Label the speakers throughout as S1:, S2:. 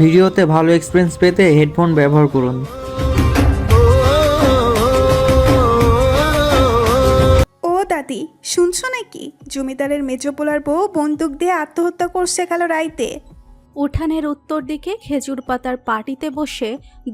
S1: ভিডিওতে ভালো এক্সপিরিয়েন্স পেতে হেডফোন ব্যবহার করুন।
S2: ও দাদি, শুনছো নাকি? জমিদারের মেজোপোলার বউ বন্দুক দিয়ে আত্মহত্যা করছে কাল রাইতে।
S3: উঠানের উত্তর দিকে খেজুর পাতার পাটিতে বসে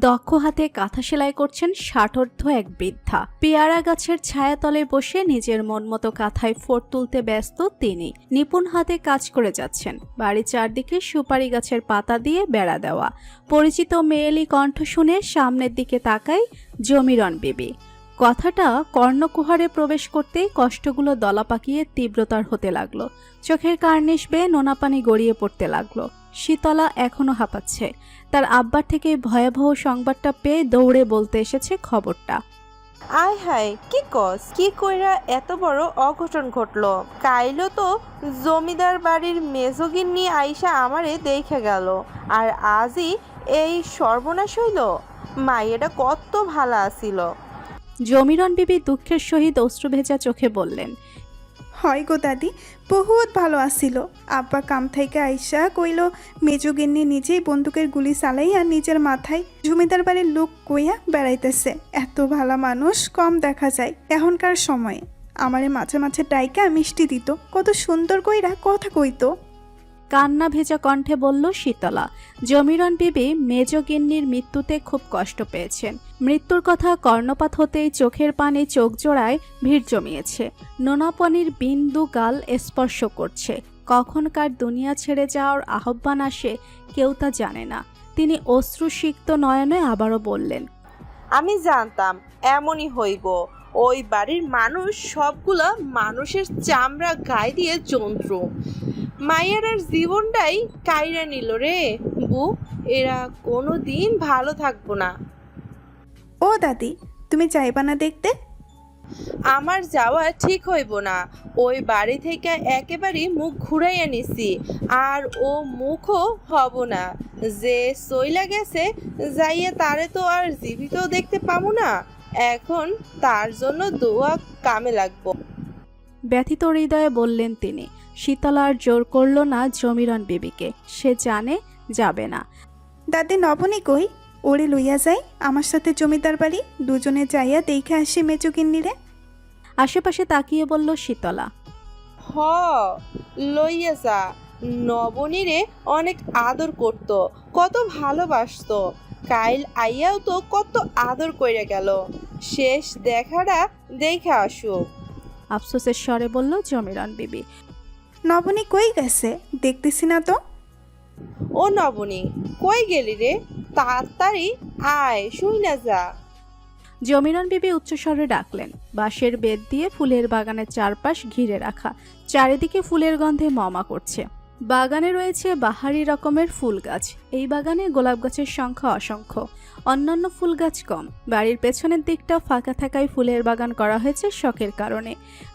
S3: দক্ষ হাতে কাঁথা সেলাই করছেন ষাটোর্ধ্ব এক বৃদ্ধা। পেয়ারা গাছের ছায়াতলে বসে নিজের মন মতো কাঁথায় ফোঁট তুলতে ব্যস্ত তিনি। নিপুণ হাতে কাজ করে যাচ্ছেন। বাড়ির চারদিকে সুপারি গাছের পাতা দিয়ে বেড়া দেওয়া। পরিচিত মেয়েলি কণ্ঠ শুনে সামনের দিকে তাকায় জমিরন বিবি। কথাটা কর্ণকুহারে প্রবেশ করতেই কষ্টগুলো দলা পাকিয়ে তীব্রতর হতে লাগলো। চোখের কার্নিশ বেয়ে নোনা পানি গড়িয়ে পড়তে লাগলো। শীতলা এখনো হাঁপাচ্ছে। তার আব্বার থেকে ভয়াবহ সংবাদটা পেয়ে দৌড়ে বলতে এসেছে খবরটা।
S4: আয় হায়, কি কস, কি কইরা এত বড় অঘটন ঘটলো? কাইলো তো জমিদার বাড়ির মেজগিন্নি আইসা আমারে দেখে গেল, আর আজই এই সর্বনাশ হইল। মাইয়েটা কত ভালো আছিল।
S3: জমিরন বিবি দুঃখের সহিত অশ্রুভেজা চোখে বললেন,
S2: হয় গো দাদি, বহুত ভালো আসিল। আব্বা কাম থেকে আইসা কইল মেজুগিন্নি নিজেই বন্দুকের গুলি চালাইয়া নিজের মাথায় জমিদার বাড়ির লোক কইয়া বেড়াইতেছে। এত ভালো মানুষ কম দেখা যায় এখনকার সময়ে। আমারে মাঝে মাঝে ডাইকা মিষ্টি দিত, কত সুন্দর কইরা কথা কইতো।
S3: কান্না ভেজা কণ্ঠে বলল শীতলা। জমিরন বিবি মেজগিন্নির মৃত্যুতে খুব কষ্ট পেয়েছেন। মৃত্যুর কথা কর্ণপাত হতেই চোখের পানি চোখ জোড়ায় ভিড় জমিয়েছে। নোনাপনির বিন্দু গাল স্পর্শ করছে। কখনকার দুনিয়া ছেড়ে যাওয়ার আহ্বান আসে কেউ তা জানে না। তিনি অশ্রুসিক্ত নয়নে আবারও বললেন,
S4: আমি জানতাম এমনই হইব। ওই বাড়ির মানুষ সবগুলা মানুষের চামড়া গায়ে দিয়ে যন্ত্র। মাইয়ার জীবনটাই কাইরা নিল রে বু। এরা কোনো দিন ভালো থাকবো না।
S2: ও দাদি, তুমি যাইবা না দেখতে?
S4: আমার যাওয়া ঠিক হইব না। ওই বাড়ি থেকে একেবারেই মুখ ঘুরাইয়া নিছি, আর ও মুখও হব না। যে সইলা গেছে যাইয়া তারে তো আর জীবিত দেখতে পাবো না। এখন তার জন্য দোয়া কামে লাগবো।
S3: ব্যথিত হৃদয়ে বললেন তিনি। শীতলা আর জোর করল না জমিরন বিবিকে। সে জানে যাবে না।
S2: দাদি, নবনী কই? ওরে লইয়া যাই আমার সাথে জমিদার বাড়ি, দুজনে যাইয়া দেখে আসি মেজুগিন্নিরে।
S3: আশেপাশে তাকিয়ে বলল শীতলা,
S4: হ, লইয়া যা। নবনীরে অনেক আদর করত, কত ভালোবাসতো। কাইল আইয়াও তো কত আদর কইরা গেল। শেষ দেখাটা দেখে আসুক।
S3: আফসোসের স্বরে বলল জমিরন বিবি।
S2: নবনী কই গেছে? দেখতেছি না তো।
S4: ও নবনী, কই গেলি রে? তাড়াতাড়ি আয়, শুই না যা।
S3: জমিরন বিবি উচ্চস্বরে ডাকলেন। বাঁশের বেত দিয়ে ফুলের বাগানের চারপাশ ঘিরে রাখা। চারিদিকে ফুলের গন্ধে মমা করছে। বাগানে রয়েছে বাহারি রকমের ফুল গাছ। এই বাগানে গোলাপ গাছের সংখ্যা অসংখ্য। অন্যান্য ফুল গাছ কম। বাড়ির পেছনের দিকটা ফাঁকা থাকায় ফুলের বাগান করা হয়েছে শখের কারণে।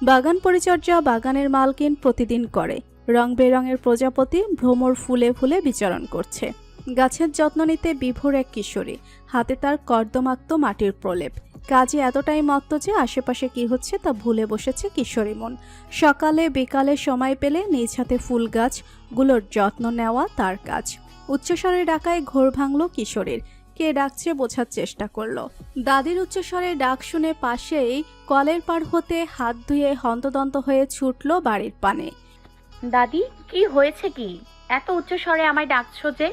S3: বাগান পরিচর্যা বাগানের মালকিন প্রতিদিন করে। রং বেরঙের প্রজাপতি ভ্রমর ফুলে ফুলে বিচরণ করছে। গাছের যত্ন নিতে বিভোর এক কিশোরী। হাতে তার কর্দমাক্ত মাটির প্রলেপ। কাজে এতটাই মত্ত যে আশেপাশে কি হচ্ছে তা ভুলে বসেছে কিশোরী মন। সকালে বিকালে সময় পেলে নিজ হাতে ফুল গাছগুলোর যত্ন নেওয়া তার কাজ। উচ্চস্বরে ডাকায় ঘোর ভাঙল কিশোরীর। কে ডাকছে বোঝার চেষ্টা করলো। দাদির উচ্চস্বরে ডাক শুনে পাশেই কলের পাড় হতে হাত ধুয়ে হন্তদন্ত হয়ে ছুটল বাড়ির পানে।
S5: দাদি, কি হয়েছে? কি এত উচ্চ স্বরে আমায় ডাকছো যে?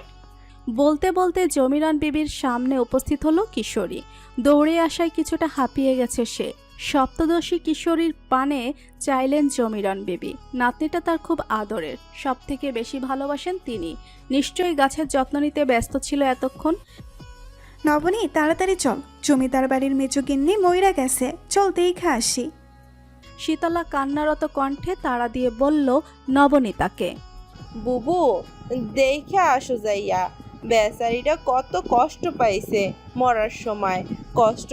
S3: বলতে বলতে জমিরন বিবির সামনে উপস্থিত হলো কিশোরী। দৌড়ে আসায় কিছুটা হাঁপিয়ে গেছে সে। সপ্তদশী কিশোরীর পানে চাইলেন জমিরন বিবি। নাতনিটা তার খুব আদরের, সব থেকে বেশি ভালোবাসেন তিনি। নিশ্চয়ই গাছের যত্ন নিতে ব্যস্ত ছিল এতক্ষণ।
S2: নবনী, তাড়াতাড়ি চল, জমিদার বাড়ির মেজুগিন্নি মইরা গেছে, চল দেখে আসি।
S3: শীতলা কান্নারত কণ্ঠে তাড়া দিয়ে বলল নবনীতাকে।
S4: বুবু, দেখে আসো যাইয়া। বেচারিটা কত কষ্ট পাইছে মরার সময়। কষ্ট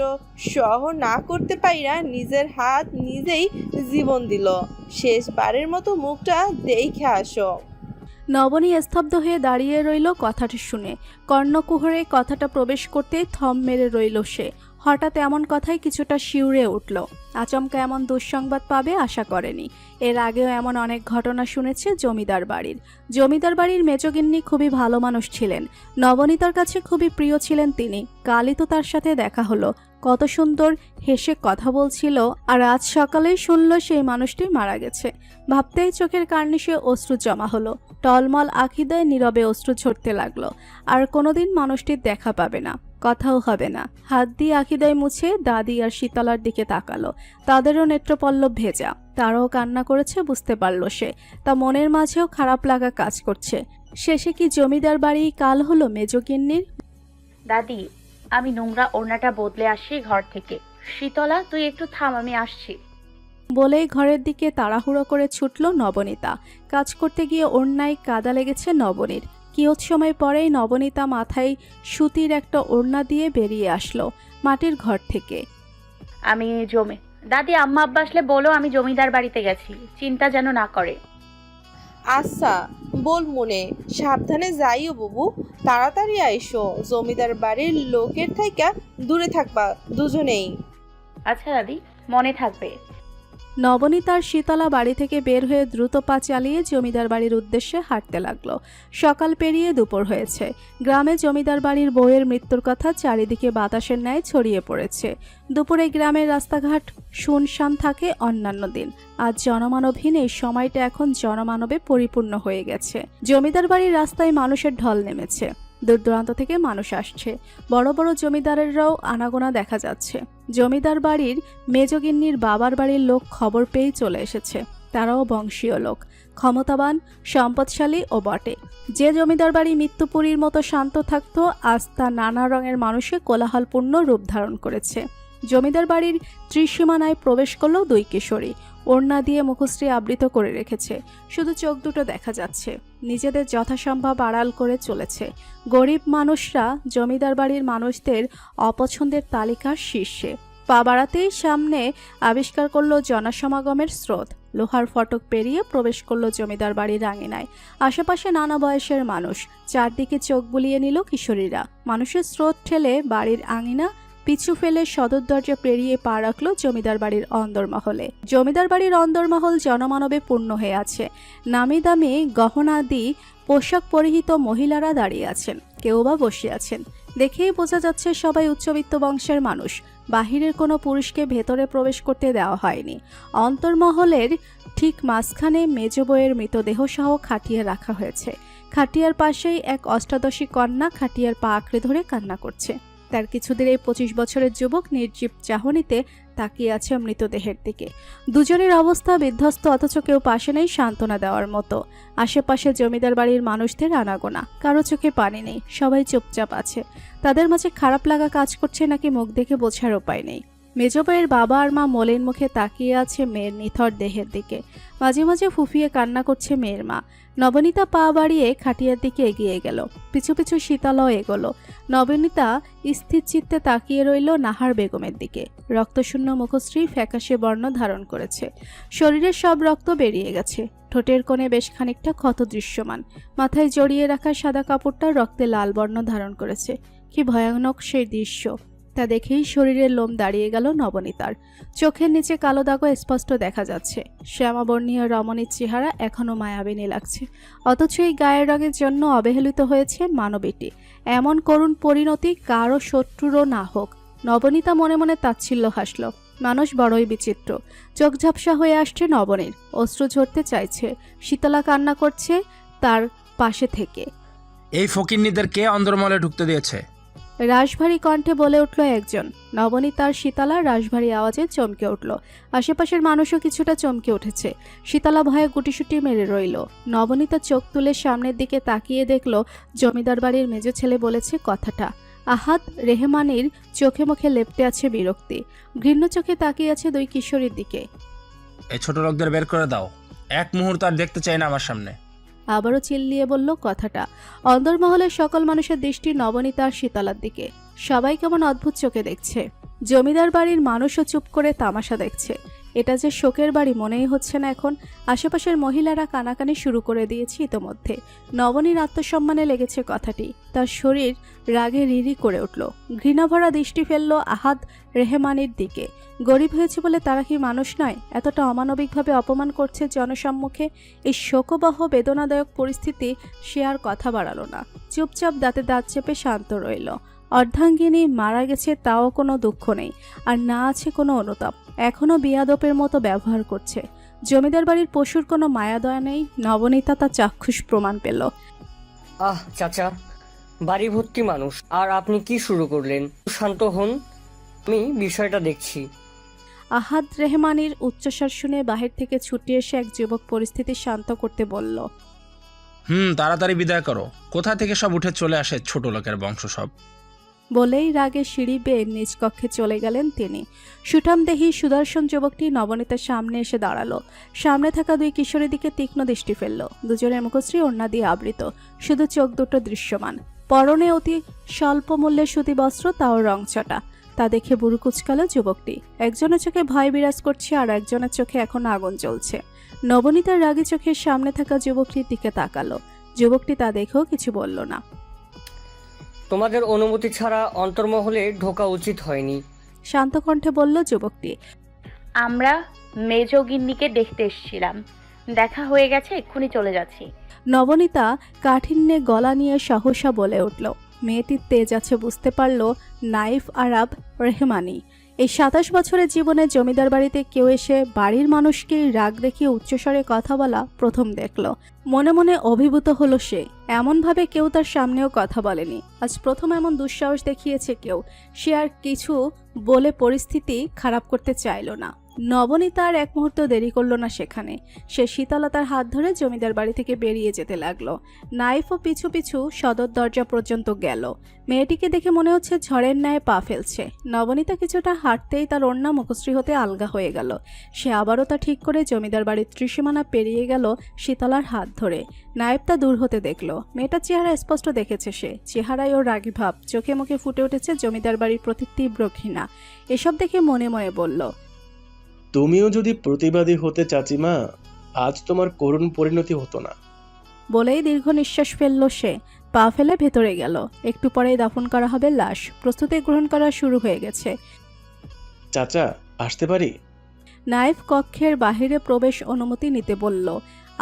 S4: সহ না করতে পাইরা নিজের হাত নিজেই জীবন দিল। শেষবারের মতো মুখটা দেখে আসো।
S3: নবনী স্তব্ধ হয়ে দাঁড়িয়ে রইল কথাটা শুনে। কর্ণকুহরে কথাটা প্রবেশ করতে থম মেরে রইল সে। হঠাৎ এমন কথায় কিছুটা শিউরে উঠল। আচমকা এমন দুঃসংবাদ পাবে আশা করেনি। এর আগেও এমন অনেক ঘটনা শুনেছে জমিদার বাড়ির। জমিদার বাড়ির মেজগিন্নি খুবই ভালো মানুষ ছিলেন। নবনীতার কাছে খুবই প্রিয় ছিলেন তিনি। কালই তো তার সাথে দেখা হলো, কত সুন্দর হেসে কথা বলছিল, আর আজ সকালেই শুনল সেই মানুষটি মারা গেছে। ভাবতেই চোখের কার্নিশে অশ্রু জমা হলো। টলমল আখিদায় নীরবে অশ্রু ঝরতে লাগলো। আর কোনোদিন মানুষটির দেখা পাবে না, কথাও হবে না। হাত দিয়ে আখিদায় মুছে দাদি আর শীতলার দিকে তাকালো। তাদেরও নেত্রপল্লব ভেজা। তারাও কান্না করেছে বুঝতে পারল সে। তা মনের মাঝেও খারাপ লাগা কাজ করছে। শেষে কি জমিদার বাড়ি কাল হলো মেজগিন্নির?
S5: দাদি, আমি নোংরা ওড়নাটা বদলে আসি ঘর থেকে। শীতলা, তুই একটু থাম, আমি আসছি।
S3: বলেই ঘরের দিকে তাড়াহুড়ো করে ছুটল নবনীতা। কাজ করতে গিয়ে ওড়নায় কাদা লেগেছে নবনীর। কিয়ৎ সময় পরেই নবনীতা মাথায় সুতির একটা ওড়না দিয়ে বেরিয়ে আসলো মাটির ঘর থেকে।
S5: দাদি, আম্মা আব্বা আসলে বলো আমি জমিদার বাড়িতে গেছি, চিন্তা যেন না করে।
S4: আচ্ছা বল মনে, সাবধানে যাইও বুবু, তাড়াতাড়ি আইসো। জমিদার বাড়ির লোকের থাইকা দূরে থাকবা দুজনেই।
S5: আচ্ছা দাদি, মনে থাকবে।
S3: নবনীতার শীতলা বাড়ি থেকে বের হয়ে দ্রুত পা চালিয়ে জমিদার বাড়ির উদ্দেশ্যে হাঁটতে লাগলো। সকাল পেরিয়ে দুপুর হয়েছে। গ্রামে জমিদার বাড়ির বউয়ের মৃত্যুর কথা চারিদিকে বাতাসের ন্যায় ছড়িয়ে পড়েছে। দুপুরে গ্রামের রাস্তাঘাট শুনশান থাকে অন্যান্য দিন। আজ জনমানবহীন এই সময়টা এখন জনমানবে পরিপূর্ণ হয়ে গেছে। জমিদার বাড়ির রাস্তায় মানুষের ঢল নেমেছে। দূর দূরান্ত থেকে মানুষ আসছে। বড় বড় জমিদারেরাও আনাগোনা দেখা যাচ্ছে। জমিদার বাড়ির মেজগিন্নির বাবার বাড়ির লোক খবর পেয়ে চলে এসেছে। তারাও বংশীয় লোক, ক্ষমতাবান, সম্পদশালী ও বটে। যে জমিদার বাড়ি মৃত্যুপুরীর মতো শান্ত থাকতো, আজ তা নানা রঙের মানুষে কোলাহলপূর্ণ রূপ ধারণ করেছে। জমিদার বাড়ির ত্রিসীমানায় প্রবেশ করল দুই কিশোরী। ওড়না দিয়ে মুখশ্রী আবৃত করে রেখেছে, শুধু চোখ দুটো দেখা যাচ্ছে। নিজেদের যথাসম্ভব আড়াল করে চলেছে। গরিব মানুষরা জমিদার বাড়ির মানুষদের অপছন্দের তালিকার শীর্ষে। পা বাড়াতেই সামনে আবিষ্কার করলো জনসমাগমের স্রোত। লোহার ফটক পেরিয়ে প্রবেশ করলো জমিদার বাড়ির আঙিনায়। আশেপাশে নানা বয়সের মানুষ। চারদিকে চোখ বুলিয়ে নিল কিশোরীরা। মানুষের স্রোত ঠেলে বাড়ির আঙিনা পিছু ফেলে সদর দরজা পেরিয়ে পা রাখলো জমিদার বাড়ির অন্দরমহলে। জমিদার বাড়ির অন্দরমহল জনমানবে পূর্ণ হয়ে আছে। নামি দামি গহনাদি পোশাক পরিহিত মহিলারা দাঁড়িয়ে আছেন, কেউ বা বসে আছেন। দেখেই বোঝা যাচ্ছে সবাই উচ্চবিত্ত বংশের মানুষ। বাহিরের কোনো পুরুষকে ভেতরে প্রবেশ করতে দেওয়া হয়নি। অন্তর্মহলের ঠিক মাঝখানে মেজ বউয়ের মৃতদেহ সহ খাটিয়া রাখা হয়েছে। খাটিয়ার পাশেই এক অষ্টাদশী কন্যা খাটিয়ার পা আঁকড়ে ধরে কান্না করছে। তার কিছুদিন এই 25 বছরের যুবক নির্জীব চাহনিতে তাকিয়ে আছে মৃতদেহের দিকে। দুজনের অবস্থা বিধ্বস্ত, অথচ কেউ পাশে নেই সান্ত্বনা দেওয়ার মতো। আশেপাশে জমিদার বাড়ির মানুষদের আনাগোনা, কারো চোখে পানি নেই, সবাই চুপচাপ আছে। তাদের মাঝে খারাপ লাগা কাজ করছে নাকি মুখ দেখে বোঝার উপায় নেই। মেজবইয়ের বাবা আর মা মলিন মুখে তাকিয়ে আছে মেয়ের নিথর দেহের দিকে। মাঝে মাঝে ফুফিয়ে কান্না করছে মেয়ের মা। নবনীতা পা বাড়িয়ে খাটিয়ার দিকে এগিয়ে গেল। পিছু পিছু শীতলাও এগোলো। নবনীতা স্থির চিত্তে তাকিয়ে রইল নাহার বেগমের দিকে। রক্তশূন্য মুখশ্রী ফ্যাকাশে বর্ণ ধারণ করেছে। শরীরের সব রক্ত বেরিয়ে গেছে। ঠোঁটের কোণে বেশ খানিকটা ক্ষত দৃশ্যমান। মাথায় জড়িয়ে রাখা সাদা কাপড়টা রক্তে লাল বর্ণ ধারণ করেছে। কি ভয়ানক সেই দৃশ্য! তা দেখেই শরীরের লোম দাঁড়িয়ে গেল নবনীতার। চোখের নিচে কালো দাগও স্পষ্ট দেখা যাচ্ছে। শ্যামাবর্ণীয় রমণীর চেহারা এখনো মায়াবিনী লাগছে, অথচ এই গায়ের রঙের জন্য অবহেলিত হয়েছে মানবীটি। এমন করুণ পরিণতি কারো শত্রুরও না হোক। নবনীতা মনে মনে তাচ্ছিল্য হাসল। মানুষ বড়ই বিচিত্র। চোখ ঝাপসা হয়ে আসছে নবনীর, অশ্রু ঝরতে চাইছে। শীতলা কান্না করছে তার পাশে থেকে।
S6: এই ফকিন্নিদের কে অন্দরমহলে ঢুকতে দিয়েছে?
S3: রাশভারী কণ্ঠে বলে উঠল একজন। নবনীতার শীতলা রাশভারী আওয়াজে চমকে উঠল। আশেপাশের মানুষও কিছুটা চমকে উঠেছে। শীতলা ভয়ে গুটিসুটি মেরে রইল। নবনীতা চোখ তুলে সামনের দিকে তাকিয়ে দেখল জমিদার বাড়ির মেজ ছেলে বলেছে কথাটা। আহাদ রেহমানির চোখে মুখে লেপ্টে আছে বিরক্তি। ঘৃণ্য চোখে তাকিয়ে আছে দুই কিশোরীর দিকে।
S6: এই ছোট লোকদের বের করে দাও, এক মুহূর্ত আর দেখতে চাই না আমার সামনে।
S3: আবারও চিল্লিয়ে বলল কথাটা। অন্দরমহলের সকল মানুষের দৃষ্টি নবনীতা আর শীতলার দিকে। সবাই কেমন অদ্ভুত চোখে দেখছে। জমিদার বাড়ির মানুষও চুপ করে তামাশা দেখছে। এটা যে শোকের বাড়ি মনেই হচ্ছে না এখন। আশেপাশের মহিলারা কানাকানি শুরু করে দিয়েছে ইতোমধ্যে। নবনীর আত্মসম্মানে লেগেছে কথাটি। তার শরীর রাগে রিরি করে উঠল। ঘৃণাভরা দৃষ্টি ফেলল আহাদ রেহমানের দিকে। গরিব হয়েছে বলে তারা কি মানুষ নয়? এতটা অমানবিকভাবে অপমান করছে জনসম্মুখে। এই শোকবহ বেদনাদায়ক পরিস্থিতি সে আর কথা বাড়ালো না। চুপচাপ দাঁতে দাঁত চেপে শান্ত রইল। অর্ধাঙ্গিনী মারা গেছে তাও কোনো দুঃখ নেই, আর না আছে কোনো অনুতাপ। এখনো বিয়াদপের মতো ব্যবহার করছে। জমিদার বাড়ির পশুর কোনো মায়াদয়া নেই। নবনীতা তা চাক্ষুষ প্রমাণ পেল।
S7: চাচা, বাড়ি ভর্তি মানুষ, আর আপনি কি শুরু করলেন? শান্ত হন, আমি বিষয়টা দেখছি।
S3: আহাদ রেহমানির উচ্চস্বর শুনে বাহির থেকে ছুটে এসে এক যুবক পরিস্থিতি শান্ত করতে বলল।
S6: তাড়াতাড়ি বিদায় করো। কোথা থেকে সব উঠে চলে আসে ছোট লোকের বংশ সব।
S3: বলেই রাগে সিঁড়ি বেয়ে নিজ কক্ষে চলে গেলেন তিনি। সুঠামদেহী সুদর্শন যুবকটি নবনীতার সামনে এসে দাঁড়ালো। সামনে থাকা দুই কিশোরের দিকে তীক্ষ্ণ দৃষ্টি ফেলল। দুজনের মুখশ্রী ওড়না দিয়ে আবৃত, শুধু চোখ দুটো দৃশ্যমান। পরনে অতি স্বল্প মূল্যের সুতি বস্ত্র, তাও রংচটা। তা দেখে বুড়ো কুচকালো যুবকটি। একজনের চোখে ভয় বিরাজ করছে, আর একজনের চোখে এখন আগুন জ্বলছে। নবনীতার রাগী চোখের সামনে থাকা যুবকটির দিকে তাকালো। যুবকটি তা দেখেও কিছু বলল না।
S7: তোমাদের অনুমতি ছাড়া অন্তর্মহলে ঢোকা উচিত হয়নি,
S3: শান্ত কণ্ঠে বলল যুবকটি।
S5: আমরা মেজগিন্নিকে দেখতে এসেছিলাম, দেখা হয়ে গেছে, এক্ষুনি চলে যাচ্ছি।
S3: নবনীতা কাঠিন্যে গলা নিয়ে সহসা বলে উঠল। মেয়েটির তেজ আছে বুঝতে পারল নাইফ আরাব রেহমানি। এই 27 বছরের জীবনে জমিদার বাড়িতে কেউ এসে বাড়ির মানুষকে রাগ দেখিয়ে উচ্চস্বরে কথা বলা প্রথম দেখল। মনে মনে অভিভূত হলো সে। এমনভাবে কেউ তার সামনেও কথা বলেনি। আজ প্রথম এমন দুঃসাহস দেখিয়েছে কেউ। সে আর কিছু বলে পরিস্থিতি খারাপ করতে চাইল না। নবনীতা আর এক মুহূর্ত দেরি করলো না সেখানে। সে শীতলতার হাত ধরে জমিদার বাড়ি থেকে বেরিয়ে যেতে লাগলো। নাইফও পিছু পিছু সদর দরজা পর্যন্ত গেল। মেয়েটিকে দেখে মনে হচ্ছে ঝড়ের ন্যায় পা ফেলছে। নবনীতা কিছুটা হাঁটতেই তার ওড়না মুখশ্রী হতে আলগা হয়ে গেল। সে আবারও তা ঠিক করে জমিদার বাড়ির ত্রিসীমানা পেরিয়ে গেল শীতলার হাত ধরে। নাইফ তা দূর হতে দেখল। মেয়েটার চেহারা স্পষ্ট দেখেছে সে। চেহারায় ওর রাগী ভাব, চোখে মুখে ফুটে উঠেছে জমিদার বাড়ির প্রতি তীব্র ঘৃণা। এসব দেখে মনে মনে বলল,
S8: তুমিও যদি প্রতিবাদী হতে চাচিমা, আজ তোমার করুণ পরিণতি হতো না।
S3: বলেই দীর্ঘ নিঃশ্বাস ফেলল সে। পা ফেলে ভেতরে গেল। একটু পরেই দাফন করা হবে লাশ। প্রস্তুতি গ্রহণ করা শুরু হয়ে গেছে।
S8: চাচা, আসতে পারি?
S3: নাইফ কক্ষের বাহিরে প্রবেশ অনুমতি নিতে বলল।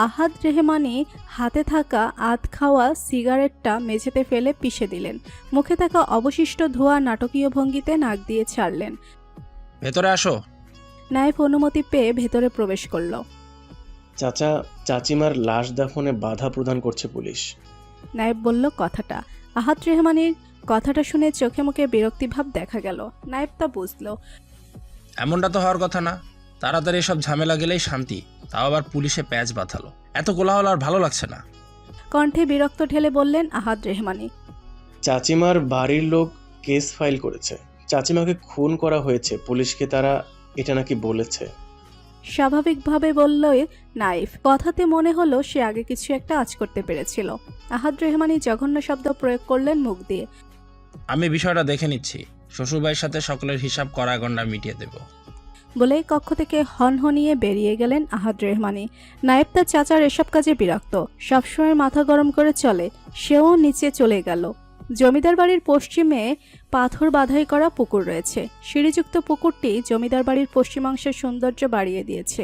S3: আহাদ রেহমানি হাতে থাকা আধ খাওয়া সিগারেটটা মেঝেতে ফেলে পিষে দিলেন। মুখে থাকা অবশিষ্ট ধোঁয়া নাটকীয় ভঙ্গিতে নাক দিয়ে ছাড়লেন।
S6: ভেতরে আসো।
S3: নাইফ অনুমতি পেয়ে ভেতরে প্রবেশ করল।
S8: চাচা, চাচিমার লাশ দাফনে বাধা প্রদান করছে পুলিশ।
S3: নাইফ বলল কথাটা। আহাদ রেহমানির কথাটা শুনে চোখে মুখে বিরক্তিভাব দেখা গেল। নাইফ তা বুঝল।
S6: এমনটা তো হওয়ার কথা না। তাড়াতাড়ি সব ঝামেলা গেলেই শান্তি, তাও আবার পুলিশে প্যাচ বাঁধালো। এত কোলাহল আর ভালো লাগছে না।
S3: কণ্ঠে বিরক্ত ঢেলে বললেন আহাদ রেহমানি।
S8: চাচিমার বাড়ির লোক কেস ফাইল করেছে। চাচিমাকে খুন করা হয়েছে, পুলিশকে তারা এটা নাকি বলেছে।
S3: স্বাভাবিকভাবে বলল নাইফ। কথাতে মনে হলো সে আগে কিছু একটা আঁচ করতে পেরেছিল। আহাদ রেহমানি জঘন্য শব্দ প্রয়োগ করলেন মুখ দিয়ে।
S6: আমি বিষয়টা দেখে নিচ্ছি। শ্বশুরবাড়ির সাথে সকলের হিসাব করা গন্ডা মিটিয়ে দেব।
S3: বলেই কক্ষ থেকে হনহনিয়ে বেরিয়ে গেলেন আহাদ রেহমানি। নায়েব তার চাচার এসব কাজে বিরক্ত। সবসময় মাথা গরম করে চলে। সেও নিচে চলে গেল। জমিদার বাড়ির পশ্চিমে পাথর বাঁধাই করা পুকুর রয়েছে। সিঁড়িযুক্ত পুকুরটি জমিদার বাড়ির পশ্চিমাংশের সৌন্দর্য বাড়িয়ে দিয়েছে।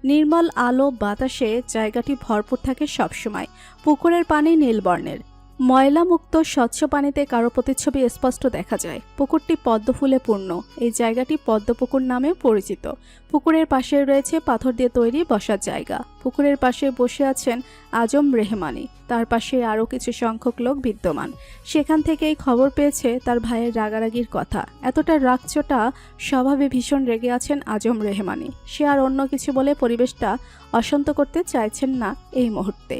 S3: নির্মল আলো বাতাসে জায়গাটি ভরপুর থাকে সবসময়। পুকুরের পানি নীল বর্ণের। ময়লামুক্ত স্বচ্ছ পানিতে কারো প্রতিচ্ছবি স্পষ্ট দেখা যায়। পুকুরটি পদ্ম ফুলে পূর্ণ। এই জায়গাটি পদ্মপুকুর নামে পরিচিত। পুকুরের পাশে রয়েছে পাথর দিয়ে তৈরি বসার জায়গা। পুকুরের পাশে বসে আছেন আজম রেহমানি। তার পাশে আরও কিছু সংখ্যক লোক বিদ্যমান। সেখান থেকেই খবর পেয়েছে তার ভাইয়ের রাগারাগির কথা। এতটা রাগচোটা স্বভাবে ভীষণ রেগে আছেন আজম রেহমানি। সে আর অন্য কিছু বলে পরিবেশটা অশান্ত করতে চাইছেন না এই মুহূর্তে।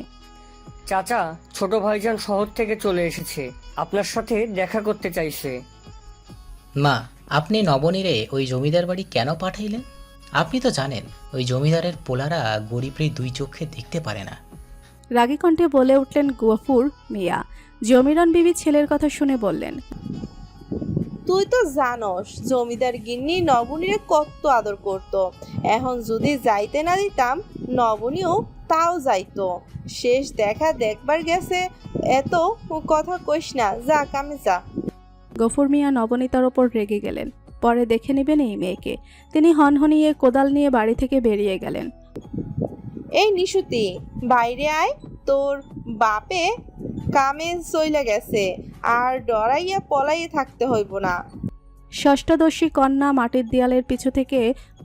S7: চাচা, ছোট ভাইজান শহর থেকে চলে এসেছে, আপনার সাথে দেখা করতে চাইছে।
S9: মা, আপনি নবনীরে ওই জমিদার বাড়ি কেন পাঠাইলেন? আপনি তো জানেন ওই জমিদারের পোলারা গরিবরে দুই চোখে দেখতে পারে না।
S3: রাগী কণ্ঠে বলে উঠলেন গফুর মিয়া। জমিরন বিবি ছেলের কথা শুনে বললেন,
S4: তুই তো জানস জমিদার গিন্নি নবনীরে কত আদর করত। এখন যদি যাইতে না দিতাম নবনীও তাও যাইতো। শেষ দেখা দেখবার গেছে, এত কথা কইস না, যা কামে যা।
S3: গফুর মিয়া নবনীতার ওপর রেগে গেলেন। পরে দেখে নেবেন এই মেয়েকে। তিনি হনহনিয়ে কোদাল নিয়ে বাড়ি থেকে বেরিয়ে গেলেন।
S4: এই নিশুতি, বাইরে আয়, তোর বাপে কামে চইলা গেছে, আর ডরাইয়া পলাইয়ে থাকতে হইব না।
S3: ষষ্ঠদর্শী কন্যা মাটির দেয়ালের পিছু থেকে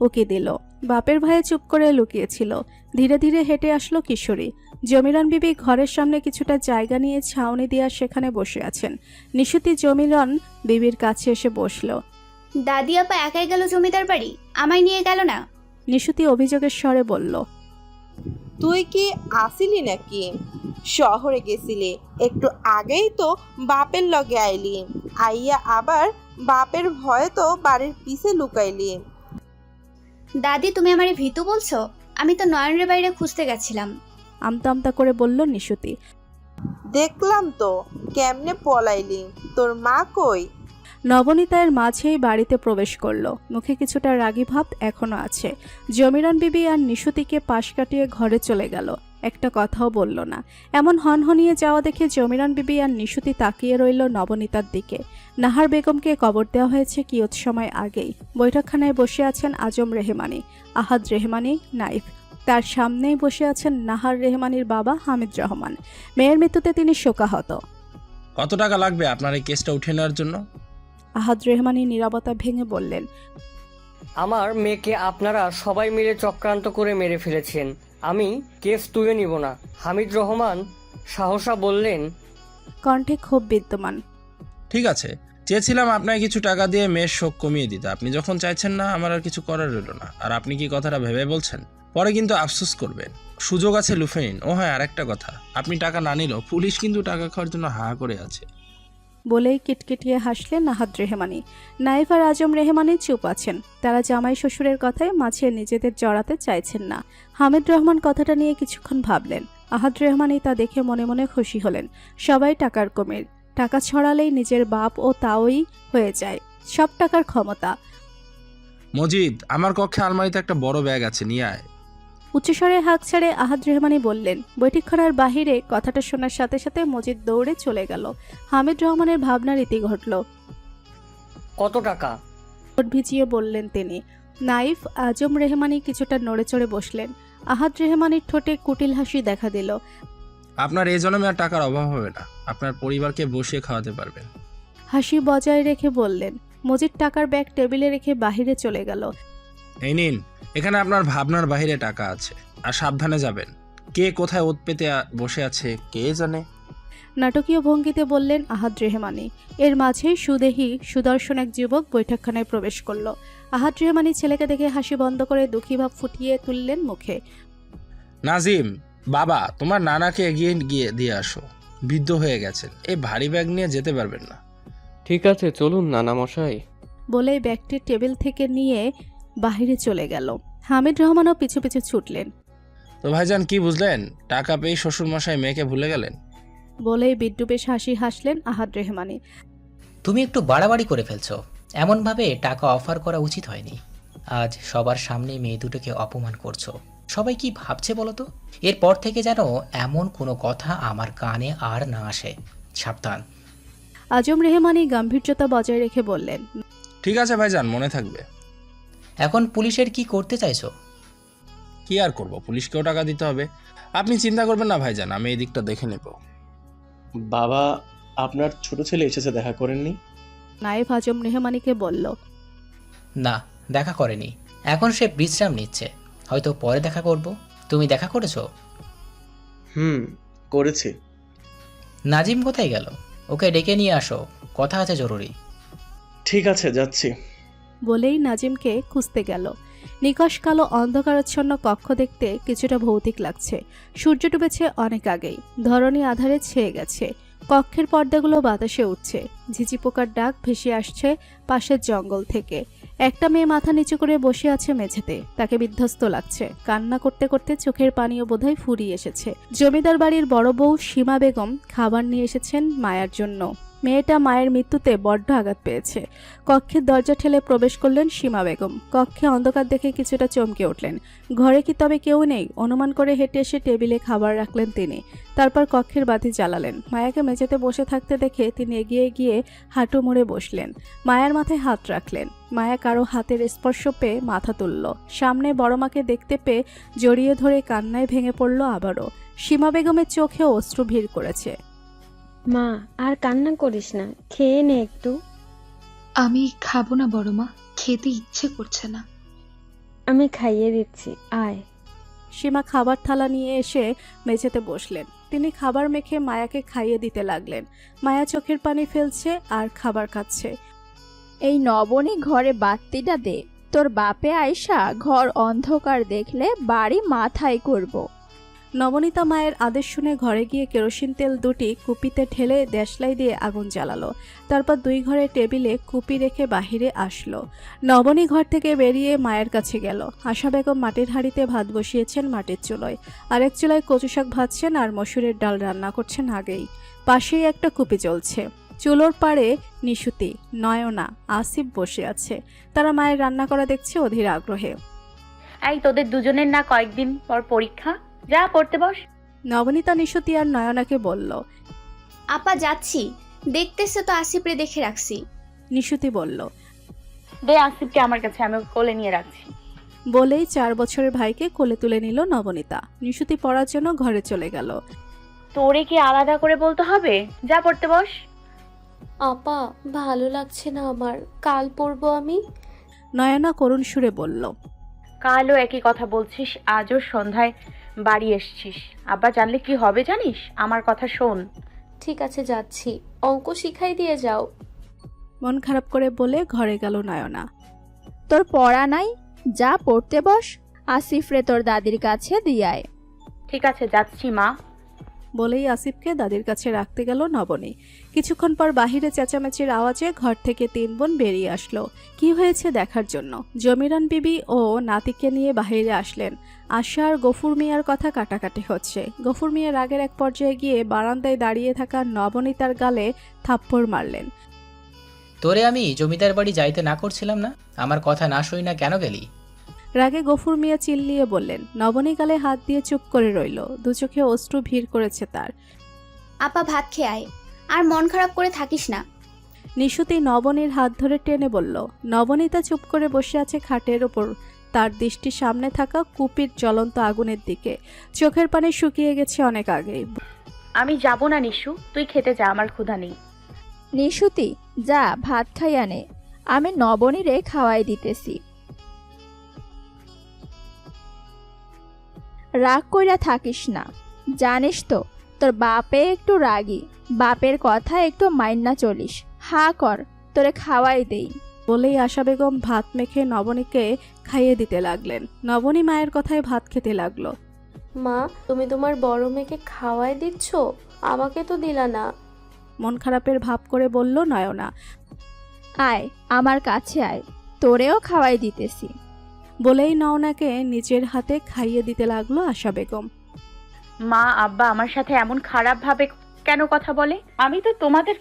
S3: উকি দিল। বাপের ভয়ে চুপ করে লুকিয়েছিল। ধীরে ধীরে হেঁটে আসলো কিশোরী। জমিরন বিবি ঘরের সামনে কিছুটা জায়গা নিয়ে ছাউনি দিয়া সেখানে বসে আছেন। নিশুতি জমিরন বিবির কাছে এসে বসল।
S10: দাদি আপা একাই গেল জমিদার বাড়ি, আমায় নিয়ে গেল না?
S3: নিশুতি অভিযোগের স্বরে বলল।
S4: তুই কি আসিলি নাকি? শহরে গেছিলি, একটু আগেই তো বাপের লগে আইলি, আইয়া আবার বাপের ভয়ে তো বাড়ির পিছে লুকাইলি।
S10: দাদি তুমি আমারে ভীতু বলছো? আমি তো নয়নের বাইরে খুঁজতে গেছিলাম।
S3: আমতা আমতা করে বলল নিশুতি।
S4: দেখলাম তো কেমনে পলাইলি, তোর মা কই?
S3: নবনীতার মাঝেই বাড়িতে প্রবেশ করলো। মুখে কিছুটা রাগী ভাব এখনো আছে। জমিরন বিবি আর নিশুতিকে পাশ কাটিয়ে ঘরে চলে গেল। একটা কথাও বলল না। এমন হনহনিয়ে যাওয়া দেখে জমিরন বিবি আর নিশুতি তাকিয়ে রইল নবনীতার দিকে। নাহার বেগমকে কবর দেওয়া হয়েছে কিয়ত সময় আগেই। বৈঠকখানায় বসে আছেন আজম রেহমানি, আহাদ রেহমানি, নাইফ। তার সামনেই বসে আছেন নাহার রেহমানির বাবা হামিদ রহমান। মেয়ের মৃত্যুতে তিনি শোকাহত।
S6: কত টাকা লাগবে আপনার এই কেসটা উঠে নেওয়ার জন্য?
S3: আহাদ রেহমানি নীরবতা ভেঙে বললেন।
S7: আমার মেয়েকে আপনারা সবাই মিলে চক্রান্ত করে মেরে ফেলেছেন। আমি কেস তুলে নিব না। হামিদ রহমান সাহসা বললেন,
S3: কণ্ঠে ক্ষোভ বিদ্যমান।
S6: ঠিক আছে, চেয়েছিলাম আপনাকে কিছু টাকা দিয়ে মেয়ের শোক কমিয়ে দিতে। আপনি যখন চাইছেন না, আমার আর কিছু করার রইল না। আর আপনি কি কথাটা ভেবে বলছেন? পরে কিন্তু আফসোস করবেন। সুযোগ আছে লুফে নিন। ও হ্যাঁ, আরেকটা কথা, আপনি টাকা না নিলেও পুলিশ কিন্তু টাকা খাওয়ার জন্য হা করে আছে।
S3: বলেই কিটকিটিয়ে হাসলেন আহাদ রেহমানি। নাইফ আর আজম রেহমানি চুপ আছেন। তারা জামাই শ্বশুরের কথায় মাঝে নিজেদের জড়াতে চাইছেন না। হামিদ রহমান কথাটা নিয়ে কিছুক্ষণ ভাবলেন। আহাদ রেহমানি তা দেখে মনে মনে খুশি হলেন। সবাই টাকার কুমির। টাকা ছড়ালেই নিজের বাপ ও তাওই হয়ে যায়। সব টাকার ক্ষমতা।
S6: মজিদ, আমার কক্ষে আলমারিতে একটা বড় ব্যাগ আছে, নিয়ে আয়।
S3: উচ্চস্বরে হাঁক ছেড়ে আহাদ রেহমানি বললেন। বৈঠকখানার বাহিরে কথাটা শোনার সাথে সাথে মজিদ দৌড়ে চলে গেল। হামিদ রহমানের ভাবনার ইতি ঘটল।
S7: কত টাকা?
S3: ঠোঁট ভিজিয়ে বললেন তিনি। নাইফ আজম রেহমানি কিছুটা নড়ে চড়ে বসলেন। আহাদ রেহমানির ঠোঁটে কুটিল হাসি দেখা দিল।
S6: আপনার এই জন্মে আর টাকার অভাব হবে না। আপনার পরিবারকে বসিয়ে খাওয়াতে পারবেন।
S3: হাসি বজায় রেখে বললেন। মজিদ টাকার ব্যাগ টেবিলে রেখে বাহিরে চলে গেল।
S6: এই নিন, এখানে আপনার ভাবনার বাইরে টাকা আছে। আর সাবধানে যাবেন। কে কোথায় ওত পেতে বসে আছে কে জানে।
S3: নাটকীয় ভঙ্গিতে বললেন আহাদ রেহমানি। এর মাঝেই সুদেহী সুদর্শন এক যুবক বৈঠকখানায় প্রবেশ করল। আহাদ রেহমানি ছেলেকে দেখে হাসি বন্ধ করে দুঃখী ভাব ফুটিয়ে তুললেন মুখে।
S6: নাজিম, বাবা, তোমার নানাকে এগিয়ে গিয়ে দিয়ে আসো। বৃদ্ধ হয়ে গেছেন, এই ভারী ব্যাগ নিয়ে যেতে পারবেন না।
S8: ঠিক আছে, চলুন নানা মশাই।
S3: বলেই ব্যাগটি টেবিল থেকে নিয়ে বাহিরে চলে গেল। হামিদ রহমানও পিছু পিছু ছুটলেন।
S6: তো ভাইজান, কি বুঝলেন? টাকা পেয়ে শ্বশুরমশাই মেয়েকে ভুলে গেলেন।
S3: বলেই বিদ্রুপের হাসি হাসলেন আহাদ রেহমানি।
S9: তুমি একটু বাড়াবাড়ি করে ফেলছো। এমনভাবে টাকা অফার করা উচিত হয়নি। আজ সবার সামনে মেয়ে দুটোকে অপমান করছো। সবাই কি ভাবছে বলো তো? এরপর থেকে যেন এমন কোনো কথা আমার কানে আর না আসে। সাবধান।
S3: আজম রেহমানি গাম্ভীর্যতা বজায় রেখে বললেন।
S6: ঠিক আছে ভাইজান, মনে থাকবে।
S9: এখন পুলিশের কি করতে চাইছো?
S6: কি আর করব, পুলিশকেও টাকা দিতে হবে। আপনি চিন্তা করবেন না ভাইজান, আমি এই দিকটা দেখে নেব।
S8: বাবা, আপনার ছোট ছেলে এসেছে, দেখা করেননি?
S3: নায়েব আজম রেহমানিকে বলল।
S9: না, দেখা করেনি। এখন সে বিশ্রাম নিচ্ছে। হয়তো পরে দেখা করব। তুমি দেখা করেছো?
S8: করেছি।
S9: নাজিম কোথায় গেল? ওকে ডেকে নিয়ে আসো, কথা আছে জরুরি।
S8: ঠিক আছে, যাচ্ছি।
S3: বলেই নাজিমকে খুঁজতে গেল। নিকশ কালো অন্ধকারাচ্ছন্ন কক্ষ দেখতে কিছুটা ভৌতিক লাগছে। সূর্য ডুবেছে অনেক আগেই। ধরনী আধারে ছেয়ে গেছে। কক্ষের পর্দাগুলো বাতাসে উঠছে। ঝিঝি পোকার ডাক ভেসে আসছে পাশের জঙ্গল থেকে। একটা মেয়ে মাথা নিচু করে বসে আছে মেঝেতে। তাকে বিধ্বস্ত লাগছে। কান্না করতে করতে চোখের পানিও বোধহয় ফুরিয়ে এসেছে। জমিদার বাড়ির বড় বউ সীমা বেগম খাবার নিয়ে এসেছেন মায়ার জন্য। মেয়েটা মায়ের মৃত্যুতে বড্ড আঘাত পেয়েছে। কক্ষের দরজা ঠেলে প্রবেশ করলেন সীমা বেগম। কক্ষে অন্ধকার দেখে কিছুটা চমকে উঠলেন। ঘরে কি তবে কেউ নেই? অনুমান করে হেঁটে এসে টেবিলে খাবার রাখলেন তিনি। তারপর কক্ষের বাতি জ্বালালেন। মায়াকে মেঝেতে বসে থাকতে দেখে তিনি এগিয়ে গিয়ে হাঁটু মুড়ে বসলেন। মায়ের মাথায় হাত রাখলেন। মায়া কারো হাতের স্পর্শ পেয়ে মাথা তুলল। সামনে বড় মাকে দেখতে পেয়ে জড়িয়ে ধরে কান্নায় ভেঙে পড়ল আবারও। সীমা বেগমের চোখে অশ্রু ভিড় করেছে।
S11: মা, আর কান্না করিস না, খেয়ে নে একটু।
S12: আমি খাবো না বড় মা, খেতে ইচ্ছে করছে না।
S11: আমি খাইয়ে দিচ্ছি, আয়।
S3: সীমা খাবার থালা নিয়ে এসে মেঝেতে বসলেন। তিনি খাবার মেখে মায়াকে খাইয়ে দিতে লাগলেন। মায়া চোখের পানি ফেলছে আর খাবার খাচ্ছে।
S13: এই নবনী ঘরে বাতিটা দে, তোর বাপে আইসা ঘর অন্ধকার দেখলে বাড়ি মাথায় করব।
S3: নবনীতা মায়ের আদেশ শুনে ঘরে গিয়ে কেরোসিন তেল দুটি কুপিতে ঢেলে দেশলাই দিয়ে আগুন জ্বালালো। তারপর দুই ঘরে টেবিলে কুপি রেখে বাহিরে আসলো। নবনী ঘর থেকে বেরিয়ে মায়ের কাছে গেল। আশা বেগম মাটির হাঁড়িতে ভাত বসিয়েছেন মাটির চুলোয়। আরেক চুলায় কচু শাক ভাজছেন আর মসুরের ডাল রান্না করছেন আগেই। পাশেই একটা কুপি জ্বলছে। চুলোর পাড়ে নিশুতি, নয়না, আসিফ বসে আছে। তারা মায়ের রান্না করা দেখছে অধীর আগ্রহে।
S5: এই তোদের দুজনের না কয়েকদিন পর পরীক্ষা, যা পড়তে বস।
S3: নবনীতা নিশুতি আর নয়নাকে বলল।
S10: আপা যাচ্ছি, দেখতেছে তো আসিফরে দেখে রাখছি।
S3: নিশুতি বলল।
S5: দে আসিফকে আমার কাছে, আমি ওকে কোলে নিয়ে রাখছি।
S3: বলেই 4 বছরের ভাইকে কোলে তুলে নিল নবনীতা। নিশুতি পড়ার জন্য ঘরে চলে গেল।
S5: তোরে কি আলাদা করে বলতে হবে? যা পড়তে বস।
S11: আপা, ভালো লাগছে না আমার, কাল পড়বো আমি।
S3: নয়না করুণ সুরে বলল।
S5: কালও একই কথা বলছিস, আজও সন্ধ্যায় বাড়ি এসছিস। আব্বা জানলে কি হবে জানিস? আমার কথা শোন।
S11: ঠিক আছে, যাচ্ছি, অঙ্ক শিখাই দিয়ে যাও।
S3: মন খারাপ করে বলে ঘরে গেল নয়না।
S13: তোর পড়া নাই, যা পড়তে বস। আসিফরে তোর দাদির কাছে দিয়ায়।
S5: ঠিক আছে, যাচ্ছি মা।
S3: বলেই আসিফকে দাদির কাছে রাখতে গেল নবনী। কিছুক্ষণ পর বাহিরে চেঁচামেচির আওয়াজে ঘর থেকে 3 বোন বেরিয়ে আসলো কি হয়েছে দেখার জন্য। জমিরান বিবি ও নাতিকে নিয়ে বাহিরে আসলেন। আশা আর গফুর মিয়ার কথা কাটাকাটি হচ্ছে। গফুর মিয়া রাগের এক পর্যায়ে গিয়ে বারান্দায় দাঁড়িয়ে থাকা নবনীতার গালে থাপ্পড় মারলেন।
S9: তোরে আমি জমিদার বাড়ি যাইতে না করছিলাম না? আমার কথা না শুই না কেন গেলি?
S3: রাগে গফুর মিয়া চিল্লিয়ে বললেন। নবনী গালে হাত দিয়ে চুপ করে রইল। দু চোখে অশ্রু ভিড় করেছে তার।
S10: আপা ভাত খেয়ে আয়, আর মন খারাপ করে থাকিস না।
S3: নিশুতি নবনীর হাত ধরে টেনে বলল। নবনীতা চুপ করে বসে আছে খাটের ওপর, তার দৃষ্টি সামনে থাকা কুপির জ্বলন্ত আগুনের দিকে। চোখের পানি শুকিয়ে গেছে অনেক আগেই।
S5: আমি যাব না নিশু, তুই খেতে যা, আমার ক্ষুধা নেই।
S13: নিশুতি, যা ভাত খাইয়া নে, আমি নবনীরে খাওয়াই দিতেছি। রাগ কইরা থাকিস না, জানিস তো তোর বাপে একটু রাগী। বাপের কথা একটু মাইন্না চলিস। হা কর, তোরে খাওয়াই দেই।
S3: বলেই আশা বেগম ভাত মেখে নবনীকে খাইয়ে দিতে লাগলেন। নবনী মায়ের কথায় ভাত খেতে লাগলো।
S11: মা, তুমি তোমার বড় মেয়েকে খাওয়াই দিচ্ছ, আমাকে তো দিলা না।
S3: মন খারাপের ভাব করে বলল নয়না।
S13: আয় আমার কাছে আয়, তোরেও খাওয়াই দিতেছি।
S3: বলেই নয়নাকে নিজের হাতে খাইয়ে দিতে লাগলো আশা বেগম।
S5: মা, আব্বা আমার সাথে এমন খারাপ ভাবে কেন কথা বলে? আমি তো তোমাদের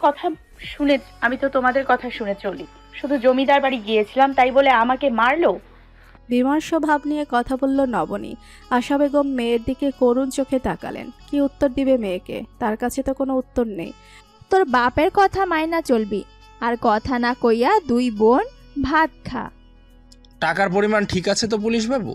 S5: কথা শুনে চলি। শুধু জমিদার বাড়ি গিয়েছিলাম তাই বলে আমাকে মারলো?
S3: বিমর্ষ ভাব নিয়ে কথা বলল নবনী। আশা বেগম মেয়ের দিকে করুণ চোখে তাকালেন। কি উত্তর দিবে মেয়েকে? তার কাছে তো কোনো উত্তর নেই।
S13: তোর বাপের কথা মাইনা চলবি, আর কথা না কইয়া 2 বোন ভাত খা।
S6: টাকার পরিমাণ ঠিক আছে তো পুলিশ বাবু?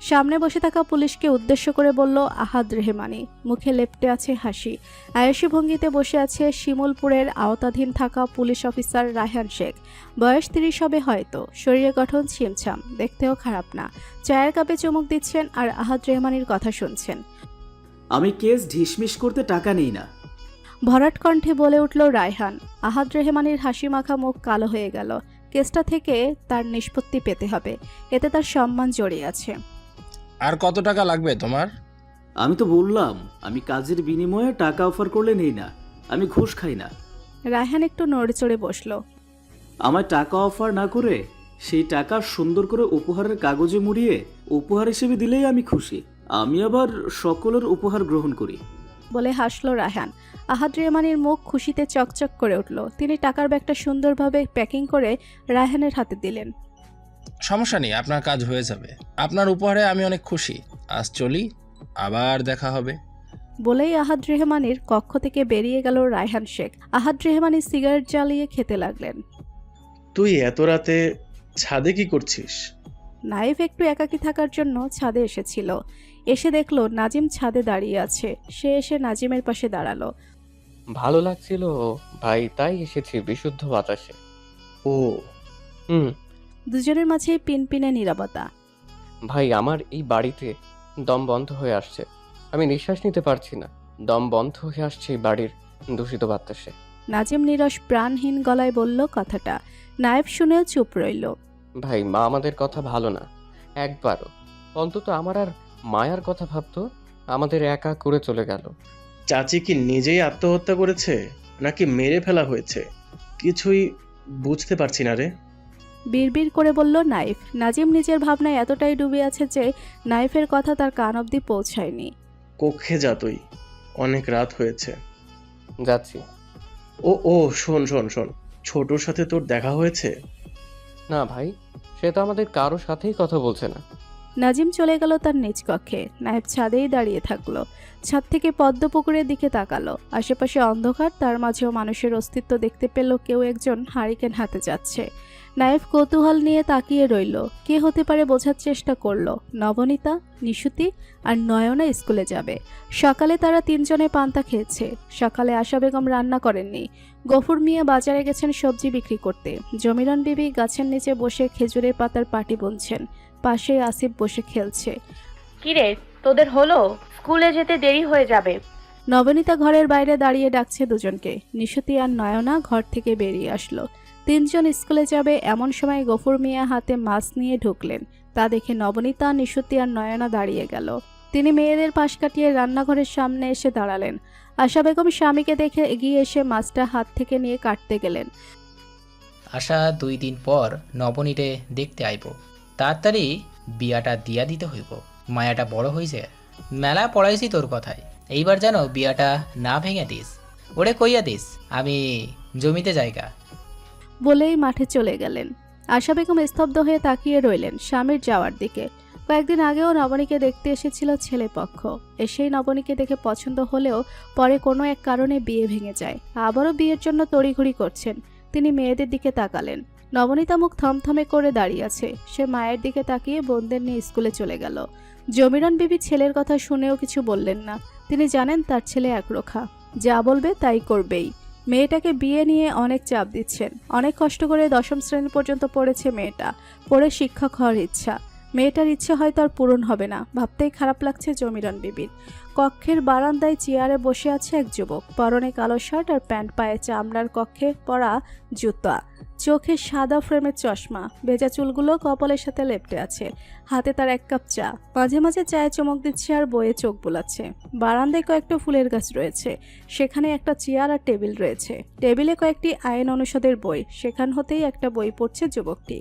S3: সামনে বসে থাকা পুলিশকে উদ্দেশ্য করে বলল আহাদ রেহমানি। মুখে লেপ্টে আছে হাসি। আয়েশি ভঙ্গিতে বসে আছে শিমুলপুরের আওতাধীন থাকা পুলিশ অফিসার রায়হান শেখ। বয়স 30 হবে হয়তো। শরীরে গঠন ছিমছাম, দেখতেও খারাপ না। চায়ের কাপে চুমুক দিচ্ছেন আর আহাদ রেহমানির কথা শুনছেন।
S14: আমি কেস ঢিসমিস করতে টাকা নেই না।
S3: ভরাট কণ্ঠে বলে উঠল রায়হান। আহাদ রেহমানির হাসি মাখা মুখ কালো হয়ে গেল। কেসটা থেকে তার নিষ্পত্তি পেতে হবে, এতে তার সম্মান জড়িয়ে আছে।
S6: আর কত টাকা লাগবে তোমার?
S14: আমি তো বললাম আমি কাজের বিনিময়ে টাকা অফার করলে নেই না, আমি ঘুষ খাই না।
S3: রায়হান একটু নড়ে চড়ে বসলো।
S14: আমায় টাকা অফার না করে সেই টাকা সুন্দর করে উপহারের কাগজে মুড়িয়ে উপহার হিসেবে দিলেই আমি খুশি। আমি আবার সকলের উপহার গ্রহণ করি।
S3: বলে হাসলো রায়হান। আহাদ রেহমানের মুখ খুশিতে চকচক করে উঠল। তিনি টাকার ব্যাগটা সুন্দরভাবে প্যাকিং করে রায়হানের হাতে দিলেন।
S6: সমস্যা নেই, আপনার কাজ হয়ে যাবে। আপনার উপহারে আমি অনেক খুশি। আজ চলি, আবার দেখা হবে।
S3: বলেই আহাদ রেহমানের কক্ষ থেকে বেরিয়ে গেল রায়হান শেখ। আহাদ রেহমানি সিগারেট জ্বালিয়ে খেতে লাগলেন।
S8: তুই এত রাতে ছাদে কি করছিস?
S3: নাইফ একটু একাকী থাকার জন্য ছাদে এসেছিল। এসে দেখলো নাজিম ছাদে দাঁড়িয়ে আছে। সে এসে নাজিমের পাশে দাঁড়ালো।
S15: ভালো লাগছিল ভাই, তাই এসেছি বিশুদ্ধ বাতাসে।
S8: ও
S3: দুজনের মাঝে পিনপিনে নীরবতা।
S15: ভাই, আমার এই বাড়িতে দম বন্ধ হয়ে আসছে। আমি নিঃশ্বাস নিতে পারছি না। দম বন্ধ হয়ে আসছে এই বাড়ির দূষিত বাতাসে।
S3: নাজিম নিরস প্রাণহীন গলায় বলল কথাটা। নায়েব শুনেও চুপ রইল।
S15: ভাই, মা আমাদের কথা ভালো না একবারও। অন্তত আমার আর মায়ার কথা ভাবতো, আমাদের একা করে চলে গেল।
S8: চাচি কি নিজেই আত্মহত্যা করেছে নাকি মেরে ফেলা হয়েছে? কিছুই বুঝতে পারছি না রে।
S3: বিড়বিড় করে বলল নাইফ। নাজিম নিজের ভাবনায় এতটাই ডুবে আছে যে নাইফের কথা তার কান অবধি পৌঁছায়নি।
S8: কক্ষে যা তুই, অনেক রাত হয়েছে।
S15: যাচ্ছি।
S8: ও শোন শোন শোন, ছোটর সাথে তোর দেখা হয়েছে?
S15: না ভাই, সে তো আমাদের কারোর সাথেই কথা বলছে না।
S3: নাজিম চলে গেল তার নিজ কক্ষে। নায়েব ছাদেই দাঁড়িয়ে থাকলো। ছাদ থেকে পদ্মপুকুরের দিকে তাকালো। আশেপাশে অন্ধকার, তার মাঝেও মানুষের অস্তিত্ব দেখতে পেল। কেউ একজন হারিকেন হাতে যাচ্ছে। নায়েব কৌতূহল নিয়ে তাকিয়ে রইল। কে হতে পারে বোঝার চেষ্টা করলো। নবনীতা, নিশুতি আর নয়না স্কুলে যাবে। সকালে তারা তিনজনে পান্তা খেয়েছে। সকালে আশা বেগম রান্না করেননি। গফুর মিয়া বাজারে গেছেন সবজি বিক্রি করতে। জমিরন বিবি গাছের নিচে বসে খেজুরের পাতার পাটি বুনছেন। পাশে আসিফ বসে খেলছে।
S5: কিরে, তোদের হলো? স্কুলে যেতে দেরি হয়ে যাবে।
S3: নবনীতা ঘরের বাইরে দাঁড়িয়ে ডাকছে দুজনকে। নিশুতি আর নয়না ঘর থেকে বেরিয়ে আসলো। তিনজন স্কুলে যাবে এমন সময় গফুর মিয়া হাতে মাছ নিয়ে ঢুকলেন। তা দেখে নবনীতা, নিশুতি আর নয়না দাঁড়িয়ে গেল। তিনি মেয়েদের পাশ কাটিয়ে রান্নাঘরের সামনে এসে দাঁড়ালেন। আশা বেগম স্বামীকে দেখে এগিয়ে এসে মাছটা হাত থেকে নিয়ে কাটতে গেলেন।
S9: আশা 2 দিন পর নবনীরে দেখতে আইব। তাড়াতাড়ি বিয়াটা দিয়া দিতে হইব। মায়াটা বড় হইছে। মেলা পড়াইছি তোর কথায়। এইবার যেন বিয়াটা না ভেঙে দিস। ওরে কইয়া দিস আমি জমিতে জায়গা।
S3: বলেই মাঠে চলে গেলেন। আশা বেগম স্তব্ধ হয়ে তাকিয়ে রইলেন স্বামীর যাওয়ার দিকে। কয়েকদিন আগেও নবনীকে দেখতে এসেছিল ছেলেপক্ষ। এসেই নবনীকে দেখে পছন্দ হলেও পরে কোনো এক কারণে বিয়ে ভেঙে যায়। আবারও বিয়ের জন্য তড়িঘড়ি করছেন। তিনি মেয়েদের দিকে তাকালেন। নবনীতা মুখ থমথমে করে দাঁড়িয়ে আছে। সে মায়ের দিকে তাকিয়ে বোনদের নিয়ে স্কুলে চলে গেল। জমিরন বিবি ছেলের কথা শুনেও কিছু বললেন না। তিনি জানেন তার ছেলে একরোখা, যা বলবে তাই করবেই। মেয়েটাকে বিয়ে নিয়ে অনেক চাপ দিচ্ছেন। অনেক কষ্ট করে 10ম শ্রেণী পর্যন্ত পড়েছে মেয়েটা। পড়ে শিক্ষক হওয়ার ইচ্ছা। মেয়েটার ইচ্ছে হয়তো আর পূরণ হবে না। ভাবতেই খারাপ লাগছে জমিরন বিবির। কক্ষের বারান্দায় চেয়ারে বসে আছে এক যুবক। পরনে কালো শার্ট আর প্যান্ট, পায়ে চামড়ার কক্ষে পরা জুতা, চোখে সাদা ফ্রেমের চশমা, ভেজা চুলগুলো কপালের সাথে লেপ্টে আছে। হাতে তার 1 কাপ চা। মাঝে মাঝে চায়ে চমক দিচ্ছে আর বইয়ে চোখ বোলাচ্ছে। বারান্দায় কয়েকটা ফুলের গাছ রয়েছে। সেখানে একটা চেয়ার আর টেবিল রয়েছে। টেবিলে কয়েকটি আইন অনুষদের বই। সেখান হতেই একটা বই পড়ছে যুবকটি।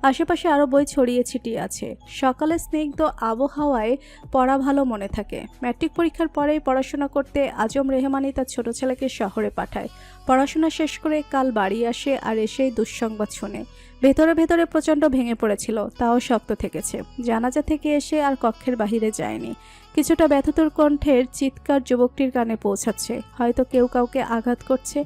S3: আশেপাশে আরও বই ছড়িয়ে ছিটিয়ে আছে। সকালে স্নিগ্ধ আবহাওয়ায় পড়া ভালো মনে থাকে। ম্যাট্রিক পরীক্ষার পরেই পড়াশোনা করতে আজম রেহমানি তার ছোট ছেলেকে শহরে পাঠায়। পড়াশোনা শেষ করে কাল বাড়ি আসে আর এসেই দুঃসংবাদ শুনে। ভেতরে ভেতরে প্রচণ্ড ভেঙে পড়েছিল, তাও শক্ত থেকেছে। জানাজা থেকে এসে আর কক্ষের বাহিরে যায়নি। কিছুটা ব্যথিতর কণ্ঠের চিৎকার যুবকটির কানে পৌঁছাচ্ছে। হয়তো কেউ কাউকে আঘাত করছে।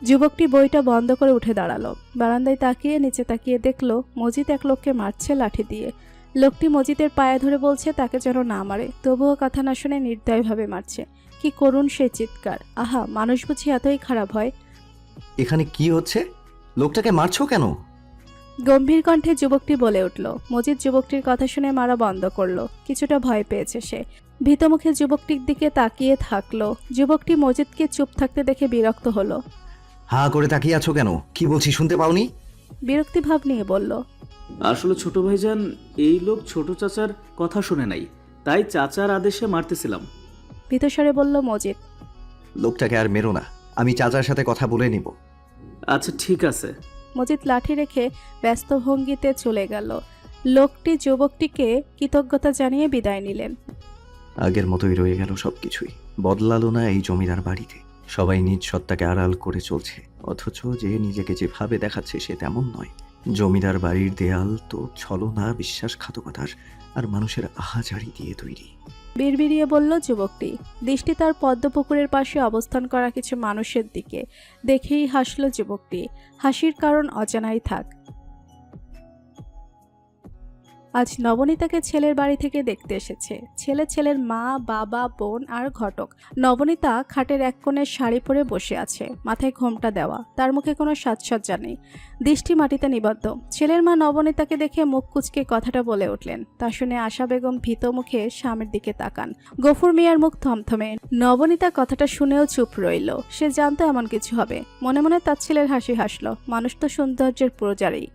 S3: যুবকটি বইটা বন্ধ করে উঠে দাঁড়ালো। বারান্দায় তাকিয়ে নিচে তাকিয়ে দেখলো মজিদ এক লোককে মারছে লাঠি দিয়ে। লোকটি মজিদের পায়ে ধরে বলছে তাকে যেন না মারে, তবুও কথা না শুনে নির্দয়ভাবে মারছে। কি করুণ সেই চিৎকার! আহা, মানুষ বুঝি এতই খারাপ হয়?
S16: এখানে কি হচ্ছে? লোকটাকে মারছো কেন?
S3: গম্ভীর কণ্ঠে যুবকটি বলে উঠল। মজিদ যুবকটির কথা শুনে মারা বন্ধ করলো। কিছুটা ভয় পেয়েছে সে। ভীতমুখে যুবকটির দিকে তাকিয়ে থাকলো। যুবকটি মজিদকে চুপ থাকতে দেখে বিরক্ত হলো।
S16: হা করে তাকিয়ে আছো কেন? কি বলছি শুনতে পাওনি?
S3: বিরক্তি ভাব নিয়ে বলল।
S14: আসলে ছোট ভাইজান, এই লোক ছোট চাচার কথা শুনে নাই, তাই চাচার আদেশে মারতেছিলাম।
S3: ভীতস্বরে বলল মজিদ।
S16: লোকটাকে আর মেরো না, আমি চাচার সাথে কথা বলে নিব।
S14: আচ্ছা ঠিক আছে।
S3: মজিদ লাঠি রেখে ব্যস্ত ভঙ্গিতে চলে গেল। লোকটি যুবকটিকে কৃতজ্ঞতা জানিয়ে বিদায় নিলেন।
S16: আগের মতোই রয়ে গেল সবকিছুই। বদলালো না এই জমিদার বাড়িতে। সবাই নিজ সত্তাকে আড়াল করে চলছে, অথচ যে নিজেকে যেভাবে দেখাচ্ছে সে তেমন নয়। জমিদার বাড়ির দেয়াল তো ছলনা, বিশ্বাসঘাতকতার আর মানুষের আহাজারি দিয়ে তৈরি।
S3: বিড়বিড়িয়ে বলল যুবকটি। দৃষ্টি তার পদ্মপুকুরের পাশে অবস্থান করা কিছু মানুষের দিকে। দেখেই হাসল যুবকটি। হাসির কারণ অজানাই থাক। আজ নবনীতাকে ছেলের বাড়ি থেকে দেখতে এসেছে ছেলে, ছেলের মা, বাবা, বোন আর ঘটক। নবনীতা খাটের এক কোণে শাড়ি পরে বসে আছে, মাথায় ঘোমটা দেওয়া, তার মুখে কোনো সাজসজ্জা নেই, দৃষ্টি মাটিতে নিবদ্ধ। ছেলের মা নবনীতাকে দেখে মুখ কুঁচকে কথাটা বলে উঠলেন। তা শুনে আশা বেগম ভীত মুখে স্বামীর দিকে তাকান। গফুর মিয়ার মুখ থমথমে। নবনীতা কথাটা শুনেও চুপ রইল। সে জানতো এমন কিছু হবে। মনে মনে তার ছেলের হাসি হাসল। মানুষ তো সৌন্দর্যের প্রজারই।